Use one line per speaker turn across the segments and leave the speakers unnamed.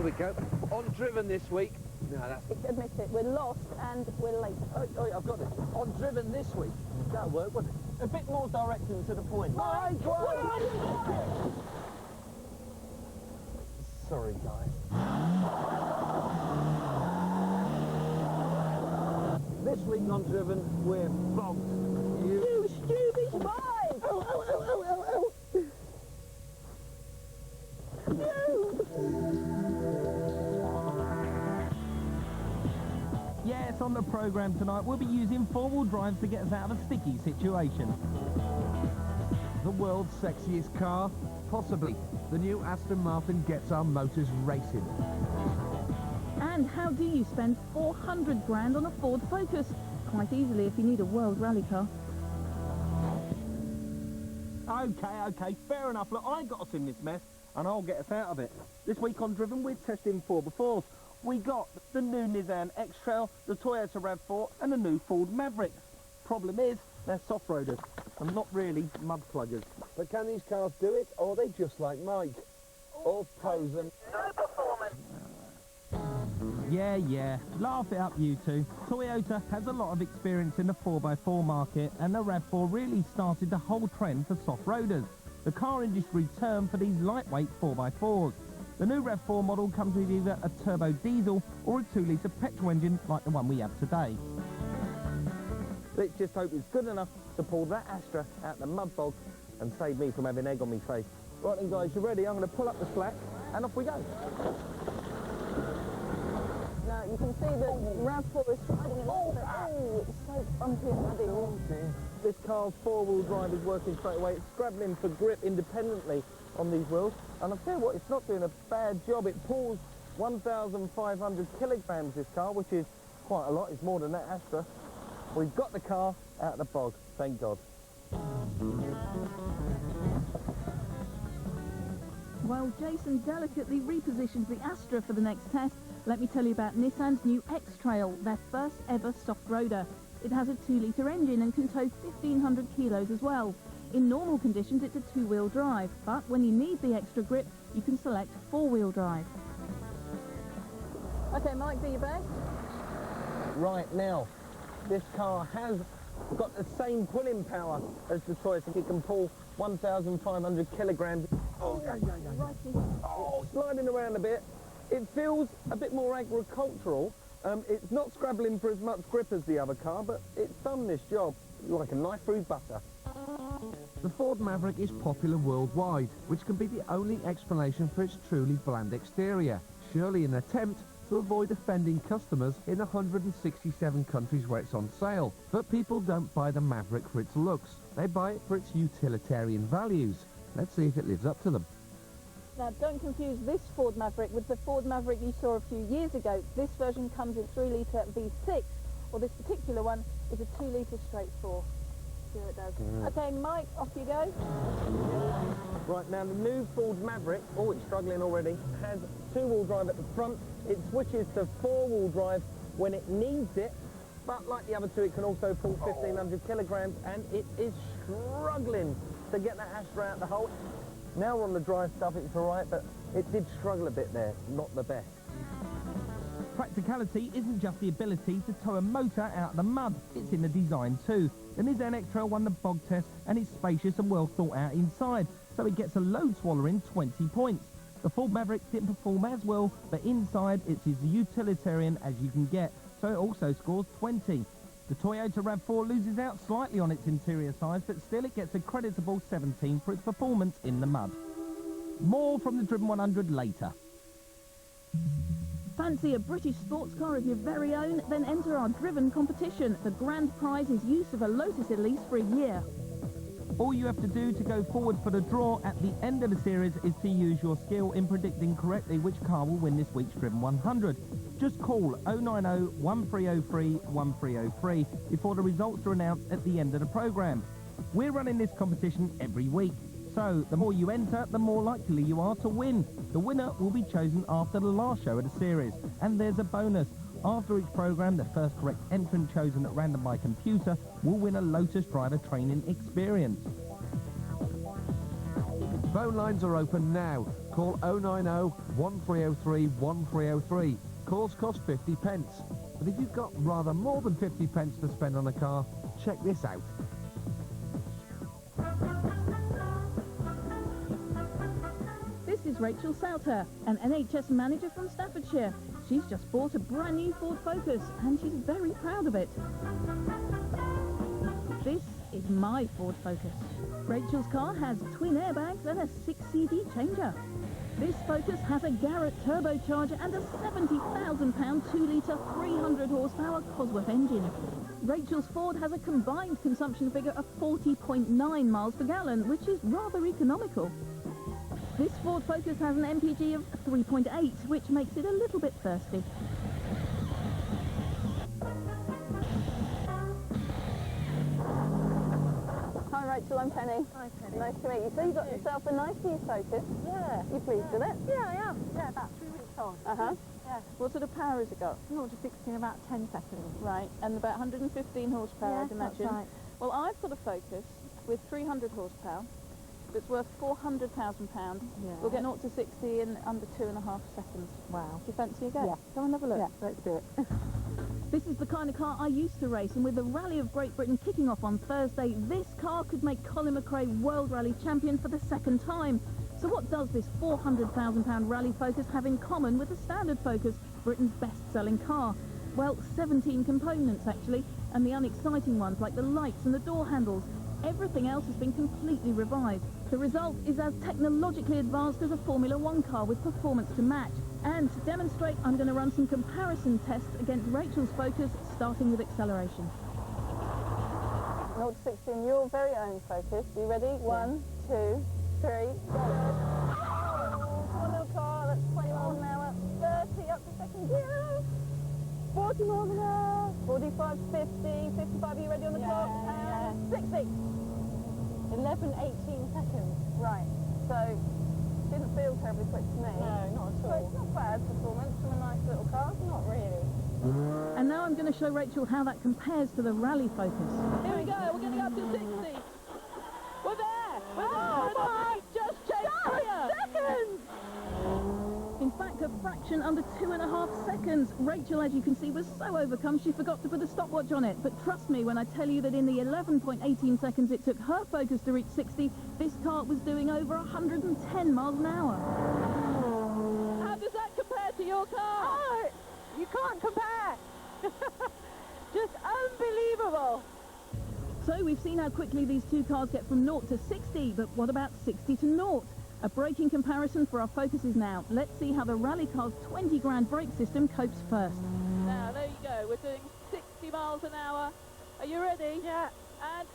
we go. On driven this week. No, that's...
Admit it, we're lost and we're late.
Oh, I've got it. On driven this week. That'll work, wouldn't it?
A bit more direct and to the point. Sorry, guys.
This week on driven, we're bogged.
You stupid spies!
Oh, oh, oh, oh, oh, oh.
Yes, on the programme tonight, we'll be using four-wheel drives to get us out of a sticky situation.
The world's sexiest car? Possibly. The new Aston Martin gets our motors racing.
And how do you spend 400 grand on a Ford Focus? Quite easily if you need a world rally car.
Okay, fair enough. Look, I got us in this mess, and I'll get us out of it. This week on Driven, we're testing 4x4s. We got the new Nissan X-trail, the Toyota RAV4, and the new Ford Maverick. Problem is, they're soft-roaders, and not really mud pluggers.
But can these cars do it, or are they just like Mike? All pros and...
No performance.
Yeah, laugh it up, you two. Toyota has a lot of experience in the 4x4 market, and the RAV4 really started the whole trend for soft-roaders. The car industry term for these lightweight 4x4s. The new RAV4 model comes with either a turbo diesel or a 2-litre petrol engine like the one we have today. Let's just hope it's good enough to pull that Astra out the mud bog and save me from having egg on my face. Right then guys, you ready? I'm going to pull up the slack and off we go.
Now you can see that RAV4 is sliding a little bit. Oh, it's so bumpy and muddy.
This car's four-wheel drive is working straight away. It's scrabbling for grip independently on these wheels. And I'll tell you what, it's not doing a bad job. It pulls 1,500 kilograms, this car, which is quite a lot. It's more than that Astra. We've got the car out of the bog, thank God.
While Jason delicately repositions the Astra for the next test, let me tell you about Nissan's new X-trail, their first ever soft-roader. It has a 2-litre engine and can tow 1,500 kilos as well. In normal conditions, it's a 2-wheel drive, but when you need the extra grip, you can select 4-wheel drive. Okay, Mike, do your best.
Right now, this car has got the same pulling power as the Toyota. It can pull 1,500 kilograms. Oh, sliding around a bit. It feels a bit more agricultural. It's not scrabbling for as much grip as the other car, but it's done this job like a knife through butter.
The Ford Maverick is popular worldwide, which can be the only explanation for its truly bland exterior. Surely an attempt to avoid offending customers in the 167 countries where it's on sale. But people don't buy the Maverick for its looks. They buy it for its utilitarian values. Let's see if it lives up to them.
Now, don't confuse this Ford Maverick with the Ford Maverick you saw a few years ago. This version comes in 3-litre V6, or this particular one is a 2-litre straight 4. See what it does. Okay, Mike, off you go.
Right, now the new Ford Maverick, oh, it's struggling already, has 2-wheel drive at the front. It switches to 4-wheel drive when it needs it, but like the other two, it can also pull 1,500 kilograms, and it is struggling to get that Astra out the hole. Now we're on the dry stuff, it's all right, but it did struggle a bit there, not the best. Practicality isn't just the ability to tow a motor out of the mud, it's in the design too. The Nissan X-trail won the bog test, and it's spacious and well thought out inside, so it gets a load swallowing 20 points. The Ford Maverick didn't perform as well, but inside it's as utilitarian as you can get, so it also scores 20. The Toyota RAV4 loses out slightly on its interior size, but still it gets a creditable 17 for its performance in the mud. More from the Driven 100 later.
Fancy a British sports car of your very own? Then enter our Driven competition. The grand prize is use of a Lotus Elise for a year.
All you have to do to go forward for the draw at the end of the series is to use your skill in predicting correctly which car will win this week's Driven 100. Just call 090 1303 1303 before the results are announced at the end of the programme. We're running this competition every week, so the more you enter, the more likely you are to win. The winner will be chosen after the last show of the series, and there's a bonus. After each programme, the first correct entrant chosen at random by computer will win a Lotus driver training experience.
Phone lines are open now. call 090 1303 1303. Calls cost 50 pence. But if you've got rather more than 50 pence to spend on a car, check this out.
This is Rachel Souter, an NHS manager from Staffordshire. She's just bought a brand new Ford Focus and she's very proud of it. This is my Ford Focus. Rachel's car has twin airbags and a 6CD changer. This Focus has a Garrett turbocharger and a £70,000 2-litre 300 horsepower Cosworth engine. Rachel's Ford has a combined consumption figure of 40.9 miles per gallon, which is rather economical. This Ford Focus has an MPG of 3.8, which makes it a little bit thirsty.
Hi Rachel, I'm Penny.
Hi Penny.
Nice to meet you. So you got yourself a nice new Focus?
Yeah.
You pleased with it?
Yeah, I am. Yeah, about 3 weeks old.
Uh-huh.
Yeah.
What sort of power has it got?
0 to 60 in about 10 seconds.
Right, and about 115 horsepower,
Yeah,
I'd imagine.
that's right.
Well, I've got a Focus with 300 horsepower that's worth £400,000.
Yeah.
We'll get 0 to 60 in under 2.5 seconds.
Wow.
Do you fancy a go?
Yeah.
Come and have a look.
Yeah, let's do it.
This is the kind of car I used to race, and with the Rally of Great Britain kicking off on Thursday, this car could make Colin McRae World Rally Champion for the second time. So what does this £400,000 Rally Focus have in common with the standard Focus, Britain's best-selling car? Well, 17 components actually, and the unexciting ones like the lights and the door handles. Everything else has been completely revised. The result is as technologically advanced as a Formula One car with performance to match. And to demonstrate, I'm going to run some comparison tests against Rachel's Focus, starting with acceleration.
0 to 60 in your very own Focus. You ready? 1, 2, 3, go. One little car, that's 20 miles an hour. 30 up to second gear. 40 miles an hour. 45, 50, 55. Are you ready on the clock? And 60.
11, 18 seconds.
Right. So, didn't feel terribly quick to me.
No, not at
So
all.
it's not bad performance from a nice little car.
Not really.
And now I'm going to show Rachel how that compares to the Rally Focus.
Here we go. We're getting up to 60. We're there. We're
Oh,
there. Just chased
seconds!
In fact, a fraction under 2.5 seconds. Rachel, as you can see, was so overcome she forgot to put a stopwatch on it. But trust me when I tell you that in the 11.18 seconds it took her Focus to reach 60, this car was doing over 110 miles an hour.
How does that compare to your car?
Oh, you can't compare. Just unbelievable.
So we've seen how quickly these two cars get from 0 to 60, but what about 60 to 0? A braking comparison for our Focuses now. Let's see how the rally car's 20 grand brake system copes first.
Now, there you go. We're doing 60 miles an hour. Are you ready?
Yeah.
And...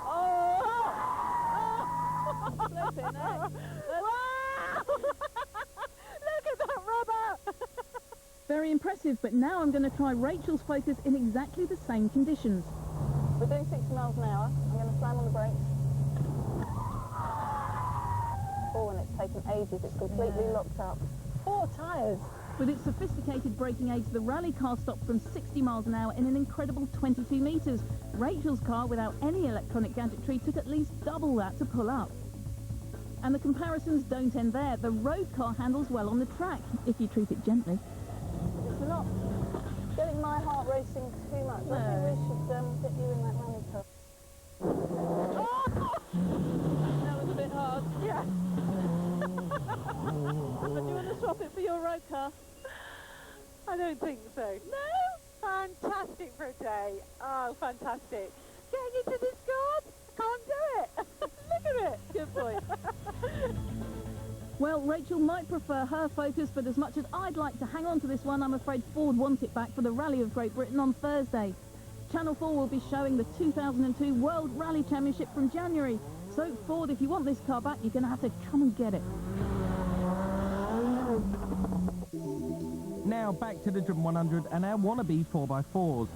Oh! Oh! Flipping heck.
Wow! Look at that rubber!
Very impressive, but now I'm going to try Rachel's Focus in exactly the same conditions.
We're doing 60 miles an hour. I'm going to slam on the brakes. Oh, and it's taken ages. It's completely locked up.
4 tyres.
With its sophisticated braking aids, the rally car stopped from 60 miles an hour in an incredible 22 metres. Rachel's car, without any electronic gadgetry, took at least double that to pull up. And the comparisons don't end there. The road car handles well on the track, if you treat it gently.
It's not getting my heart racing too much. I think we should get you in that rally car. Oh! That was a bit hard.
Yeah.
But do you want to swap it for your road car?
I don't think so. No? Fantastic for a day. Oh, fantastic. Getting into this guard? Can't do it. Look at it.
Good point.
Well, Rachel might prefer her Focus, but as much as I'd like to hang on to this one, I'm afraid Ford want it back for the Rally of Great Britain on Thursday. Channel 4 will be showing the 2002 World Rally Championship from January. So, Ford, if you want this car back, you're going to have to come and get it.
Now back to the Driven 100 and our wannabe 4x4s.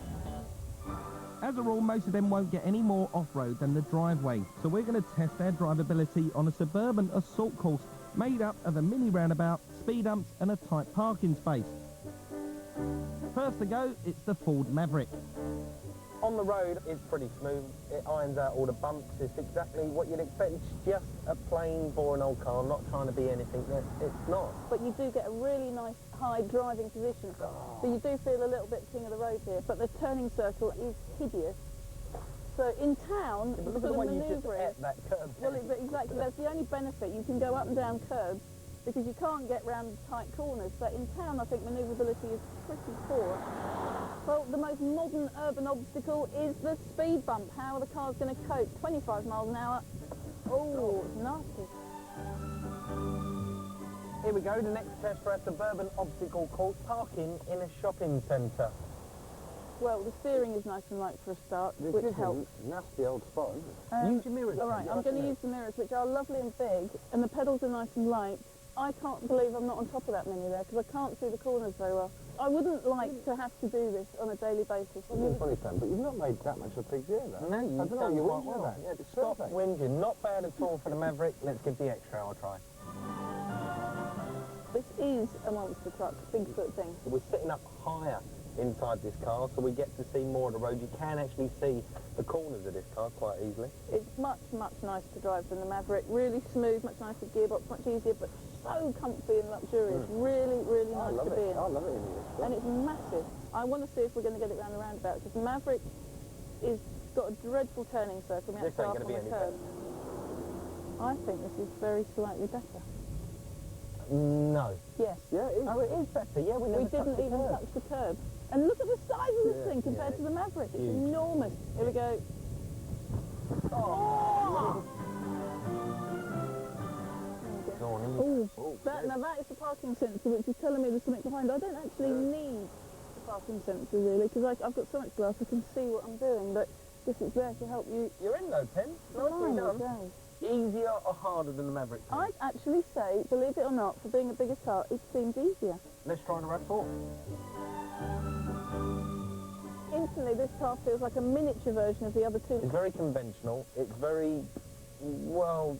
As a rule, most of them won't get any more off-road than the driveway, so we're going to test their drivability on a suburban assault course made up of a mini roundabout, speed humps and a tight parking space. First to go, it's the Ford Maverick.
On the road, it's pretty smooth. It irons out all the bumps. It's exactly what you'd expect. It's just a plain, boring old car. I'm not trying to be anything that it's not.
But you do get a really nice high driving position. So you do feel a little bit king of the road here. But the turning circle is hideous. So in town,
Look
sort
at the
of
way you just
manoeuvre it.
ate that curve.
Well, exactly. That's the only benefit. You can go up and down curbs because you can't get round tight corners. But in town, I think manoeuvrability is pretty poor. Well, the most modern urban obstacle is the speed bump. How are the cars going to cope? 25 miles an hour. Oh, it's nasty.
Here we go, the next test for our suburban obstacle called parking in a shopping centre.
Well, the steering is nice and light for a start, which helps.
Nasty old spot, isn't it? Use your mirrors.
All right, I'm going to use the mirrors, which are lovely and big, and the pedals are nice and light. I can't believe I'm not on top of that Mini there, because I can't see the corners very well. I wouldn't like to have to do this on a daily basis.
It's funny, Sam, but you've not made that much of a big deal, though. No, you've done quite well. Yeah, the stop whinging. Not bad at all for the Maverick. Let's give the X-trail a try.
This is a monster truck, Bigfoot thing.
We're sitting up higher inside this car, so we get to see more of the road. You can actually see the corners of this car quite easily.
It's much, much nicer to drive than the Maverick. Really smooth, much nicer gearbox, much easier, but so comfy and luxurious. Really, really nice to be in.
I love it in here.
And it's massive. I want to see if we're going to get it round the roundabout, because the Maverick is got a dreadful turning circle. We have to go up on the curb. I think this is very slightly better.
No.
Yes.
Yeah, it is. Oh, it is better. Yeah, we
didn't even touch the curb. And look at the size of this thing compared to the Maverick. It's enormous. Here we go. Oh! Now that is the parking sensor, which is telling me there's something behind. I don't actually need the parking sensor, really, because I've got so much glass I can see what I'm doing, but I guess it's there to help you.
You're in though, Tim. Nicely done. Easier or harder than the Maverick?
I'd actually say, believe it or not, for being a bigger car, it seems easier.
Let's try the RAV4.
Instantly, this car feels like a miniature version of the other two.
It's very conventional. It's very, well,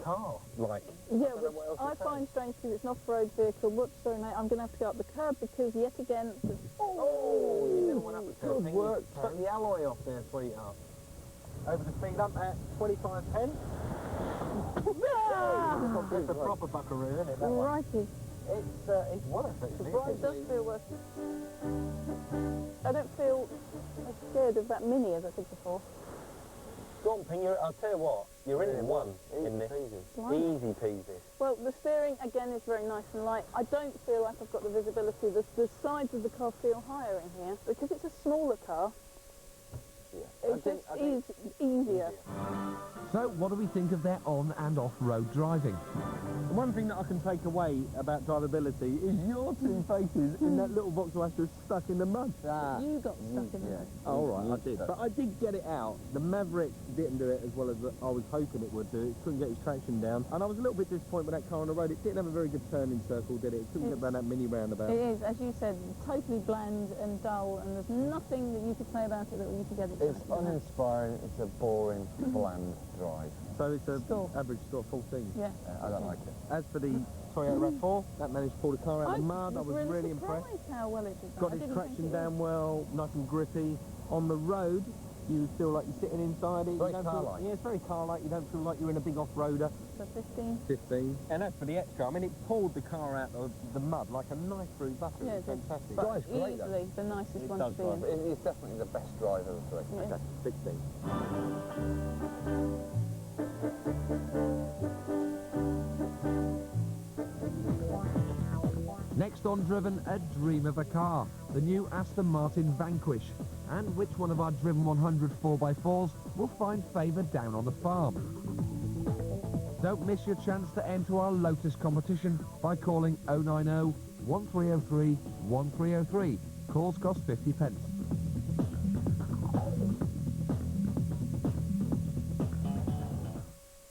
car-like.
Yeah, which I find strange because it's an off-road vehicle. Whoops, sorry mate, I'm going to have to go up the curb because yet again...
you never went up the curb. Good work, took the alloy off there, sweetheart. Over the speed up at 25.10. It's a proper buckaroo, isn't it?
Righty.
It's worth it.
It does feel worth it. I don't feel as scared of that Mini as I did before.
Go on, Ping, I'll tell you what, you're in one in this. Easy peasy.
Well, the steering, again, is very nice and light. I don't feel like I've got the visibility. The sides of the car feel higher in here. Because it's a smaller car, it just is easier.
So, what do we think of their on- and off-road driving?
One thing that I can take away about drivability is your two faces in that little Vauxhall Astra stuck in the mud.
You got stuck in the mud.
Oh, all right, I did. But I did get it out. The Maverick didn't do it as well as I was hoping it would do. It couldn't get its traction down. And I was a little bit disappointed with that car on the road. It didn't have a very good turning circle, did it? It couldn't get around that Mini roundabout.
It is, as you said, totally bland and dull, and there's nothing that you could say about it that you could get it.
It's uninspiring. It's a boring, bland drive.
So it's an average score of 14.
Yeah.
I don't like it.
As for the Toyota RAV4, that managed to pull the car out of the mud. I was really impressed.
How well it did.
Got its traction down well, nice and grippy. On the road, you feel like you're sitting inside it.
Very car-like.
Yeah, it's very car-like. You don't feel like you're in a big off-roader.
So 15.
15. And as for the X-trail, I mean, it pulled the car out of the mud like a knife through butter.
Yeah,
it was fantastic.
But easily the nicest one to be in.
It's definitely the best drive of the three.
Yeah.
Okay, 16.
Next on Driven, a dream of a car, the new Aston Martin Vanquish. And which one of our Driven 100 4x4s will find favour down on the farm? Don't miss your chance to enter our Lotus competition by calling 090 1303 1303. Calls cost 50 pence.